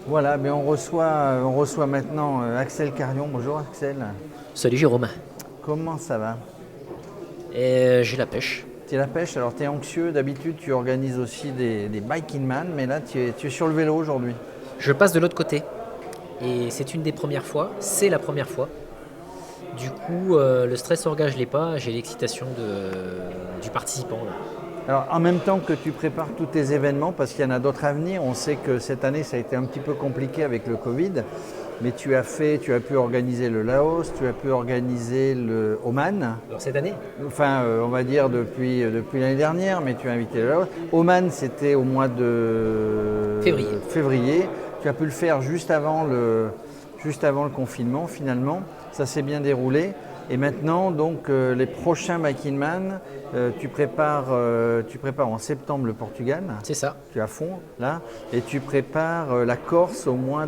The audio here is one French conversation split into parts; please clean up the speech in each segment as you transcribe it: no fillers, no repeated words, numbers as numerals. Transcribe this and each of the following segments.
Voilà, mais on reçoit maintenant Axel Carion. Bonjour Axel. Salut Jérôme. Comment ça va? J'ai la pêche. Tu es la pêche, alors tu es anxieux, d'habitude tu organises aussi des Bike in Man, mais là tu es sur le vélo aujourd'hui. Je passe de l'autre côté et c'est une des premières fois, c'est la première fois. Du coup, le stress orga, je l'ai pas, j'ai l'excitation du participant là. Alors en même temps que tu prépares tous tes événements, parce qu'il y en a d'autres à venir, on sait que cette année ça a été un petit peu compliqué avec le Covid, mais tu as pu organiser le Laos, tu as pu organiser le Oman. Alors cette année? Enfin, on va dire depuis l'année dernière, mais tu as invité le Laos. Oman, c'était au mois de Février. février. Tu as pu le faire juste avant le confinement, finalement. Ça s'est bien déroulé. Et maintenant, donc, les prochains Bike in Man, tu prépares en septembre le Portugal. C'est ça, Tu es à fond, là. Et tu prépares la Corse au mois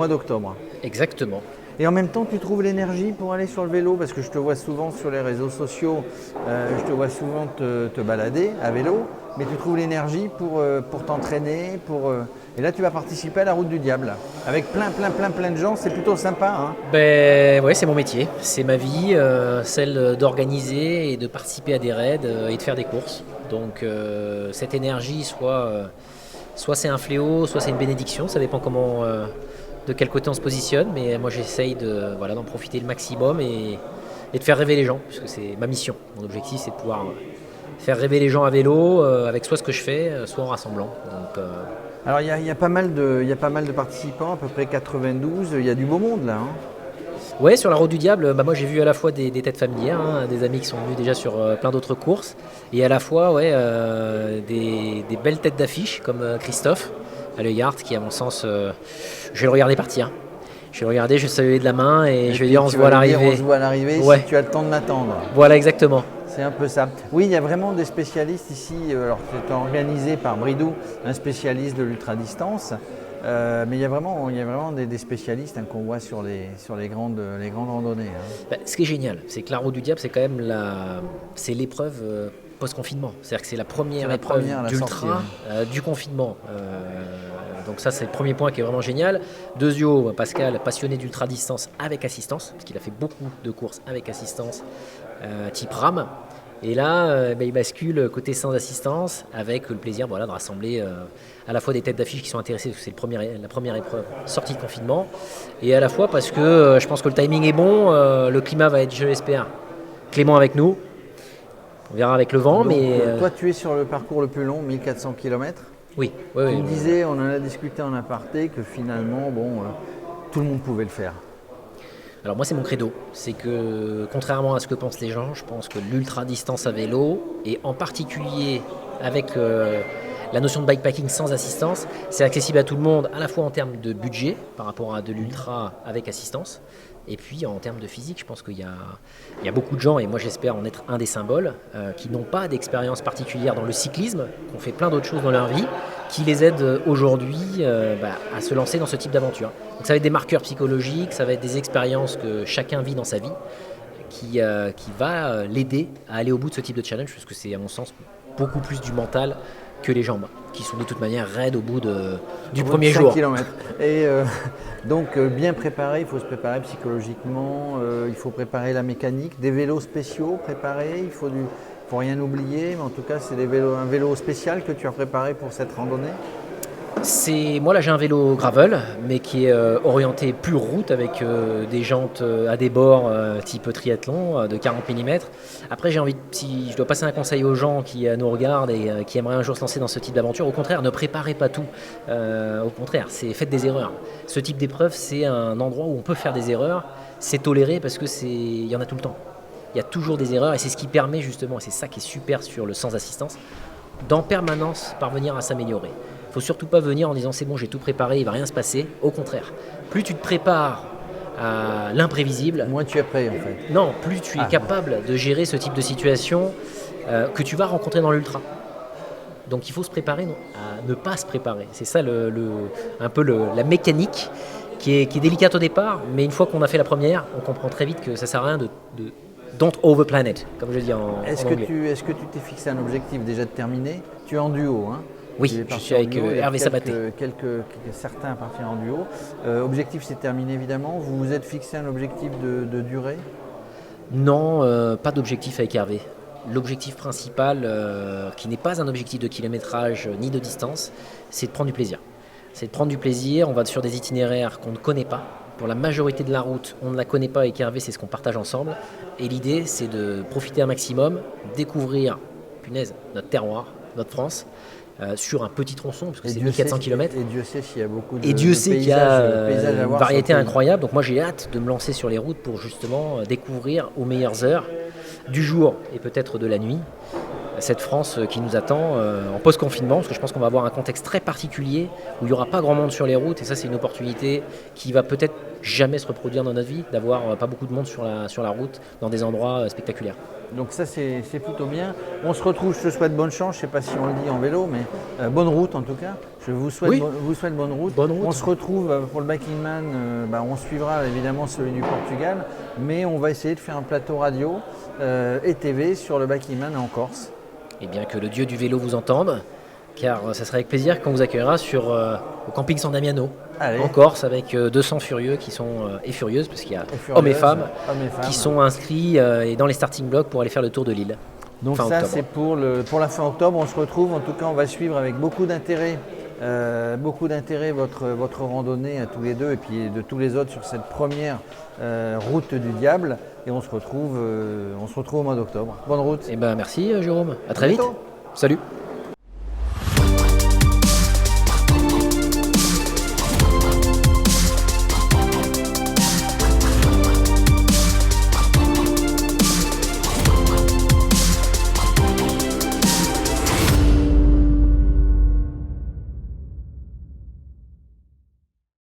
d'octobre. exactement. Et en même temps, tu trouves l'énergie pour aller sur le vélo, parce que je te vois souvent sur les réseaux sociaux, je te vois souvent te balader à vélo, mais tu trouves l'énergie pour t'entraîner, et là tu vas participer à la Route du Diable, avec plein de gens, c'est plutôt sympa, hein. Ben ouais, c'est mon métier, c'est ma vie, celle d'organiser et de participer à des raids et de faire des courses. Donc cette énergie, soit c'est un fléau, soit c'est une bénédiction, ça dépend de quel côté on se positionne, mais moi j'essaye d'en profiter le maximum et de faire rêver les gens, puisque c'est ma mission. Mon objectif c'est de pouvoir faire rêver les gens à vélo, avec soit ce que je fais, soit en rassemblant. Donc, Alors il y a pas mal de participants, à peu près 92, il y a du beau monde là, hein. ouais, sur la route du diable, moi j'ai vu à la fois des têtes familières, hein, des amis qui sont venus déjà sur plein d'autres courses, et à la fois ouais, des belles têtes d'affiche comme Christophe à Le Yard, qui à mon sens, je vais le regarder partir. Je vais le regarder, je vais le saluer de la main et Et je vais puis dire on tu se vas voit à lui dire, on l'arrivée. se voit à l'arrivée Ouais, si tu as le temps de l'attendre. voilà exactement. C'est un peu ça. Oui, il y a vraiment des spécialistes ici. Alors, c'est organisé par Bridou, un spécialiste de l'ultra-distance. Mais il y a vraiment des spécialistes, hein, qu'on voit sur les grandes randonnées, hein. Bah, ce qui est génial, c'est que la route du diable, c'est quand même c'est l'épreuve post-confinement. C'est-à-dire que c'est la première C'est la épreuve première, la sortie, d'ultra hein. du confinement. Donc ça, c'est le premier point qui est vraiment génial. Deuxio, Pascal, passionné d'ultra distance avec assistance, parce qu'il a fait beaucoup de courses avec assistance, type RAM. Et là, il bascule côté sans assistance, avec le plaisir de rassembler à la fois des têtes d'affiche qui sont intéressées, parce que c'est la première épreuve sortie de confinement, et à la fois parce que je pense que le timing est bon, le climat va être, je l'espère, clément avec nous. On verra avec le vent, Donc, mais toi, tu es sur le parcours le plus long, 1400 km. oui, oui, Tu oui, me disais, on en a discuté en aparté, que finalement, tout le monde pouvait le faire. Alors moi c'est mon credo, c'est que contrairement à ce que pensent les gens, je pense que l'ultra distance à vélo, et en particulier avec la notion de bikepacking sans assistance, c'est accessible à tout le monde, à la fois en termes de budget par rapport à de l'ultra avec assistance, et puis en termes de physique, je pense qu'il y a beaucoup de gens, et moi j'espère en être un des symboles, qui n'ont pas d'expérience particulière dans le cyclisme, qui ont fait plein d'autres choses dans leur vie, qui les aident aujourd'hui à se lancer dans ce type d'aventure. Donc ça va être des marqueurs psychologiques, ça va être des expériences que chacun vit dans sa vie, qui va l'aider à aller au bout de ce type de challenge, parce que c'est à mon sens beaucoup plus du mental que les jambes, qui sont de toute manière raides au bout du premier 5 jour. km. Et donc, bien préparé, il faut se préparer psychologiquement, il faut préparer la mécanique, des vélos spéciaux préparés, faut rien oublier, mais en tout cas, c'est un vélo spécial que tu as préparé pour cette randonnée. Moi là j'ai un vélo gravel, mais qui est orienté pure route avec des jantes à débord type triathlon de 40 mm. Après j'ai envie, si je dois passer un conseil aux gens qui nous regardent et qui aimeraient un jour se lancer dans ce type d'aventure, au contraire ne préparez pas tout. Au contraire, faites des erreurs. Ce type d'épreuve, c'est un endroit où on peut faire des erreurs, c'est toléré parce que il y en a tout le temps. Il y a toujours des erreurs et c'est ce qui permet justement, et c'est ça qui est super sur le sans assistance, d'en permanence parvenir à s'améliorer. Il ne faut surtout pas venir en disant c'est bon, j'ai tout préparé, il ne va rien se passer. Au contraire, plus tu te prépares à l'imprévisible, Moins tu es prêt, en fait. non, plus tu es capable de gérer ce type de situation que tu vas rencontrer dans l'ultra. Donc il faut se préparer à ne pas se préparer. C'est ça un peu la mécanique qui est délicate au départ, mais une fois qu'on a fait la première, on comprend très vite que ça ne sert à rien de don't overplan it, comme je dis en Est-ce que anglais. tu t'es fixé un objectif déjà de terminer? Tu es en duo, hein? Oui, Il est je parti suis en avec duo, il y a Hervé Sabaté. certains partis en duo. Objectif c'est terminé évidemment. Vous vous êtes fixé un objectif de durée? Non, pas d'objectif avec Hervé. L'objectif principal, qui n'est pas un objectif de kilométrage ni de distance, c'est de prendre du plaisir. C'est de prendre du plaisir, on va sur des itinéraires qu'on ne connaît pas. Pour la majorité de la route, on ne la connaît pas avec Hervé, c'est ce qu'on partage ensemble. Et l'idée, c'est de profiter un maximum, découvrir, punaise, notre terroir, notre France, sur un petit tronçon, parce que c'est 1400 km. Et Dieu sait s'il y a beaucoup de Et Dieu sait qu'il y a paysages à une voir variété sur le pays. incroyable. Donc moi j'ai hâte de me lancer sur les routes pour justement découvrir aux meilleures heures du jour et peut-être de la nuit cette France qui nous attend en post-confinement, parce que je pense qu'on va avoir un contexte très particulier où il n'y aura pas grand monde sur les routes, et ça c'est une opportunité qui va peut-être jamais se reproduire dans notre vie, d'avoir pas beaucoup de monde sur la route dans des endroits spectaculaires. Donc ça c'est plutôt bien. On se retrouve, je te souhaite bonne chance, je ne sais pas si on le dit en vélo, mais bonne route en tout cas. Je vous souhaite, Oui. vous souhaite bonne route. Bonne route. On se retrouve pour le Biking Man, on suivra évidemment celui du Portugal, mais on va essayer de faire un plateau radio et TV sur le Biking Man en Corse. Et bien que le dieu du vélo vous entende, car ça sera avec plaisir qu'on vous accueillera au camping San Damiano, Allez. en Corse, avec 200 furieux qui sont, et furieuses, parce qu'il y a hommes et femmes qui sont inscrits et dans les starting blocks pour aller faire le tour de l'île. Donc fin ça octobre. c'est pour la fin octobre, on se retrouve, en tout cas on va suivre avec beaucoup d'intérêt votre randonnée à tous les deux et puis de tous les autres sur cette première route du diable, et on se retrouve au mois d'octobre. Bonne route. Et ben merci Jérôme, à très vite. bientôt. Salut.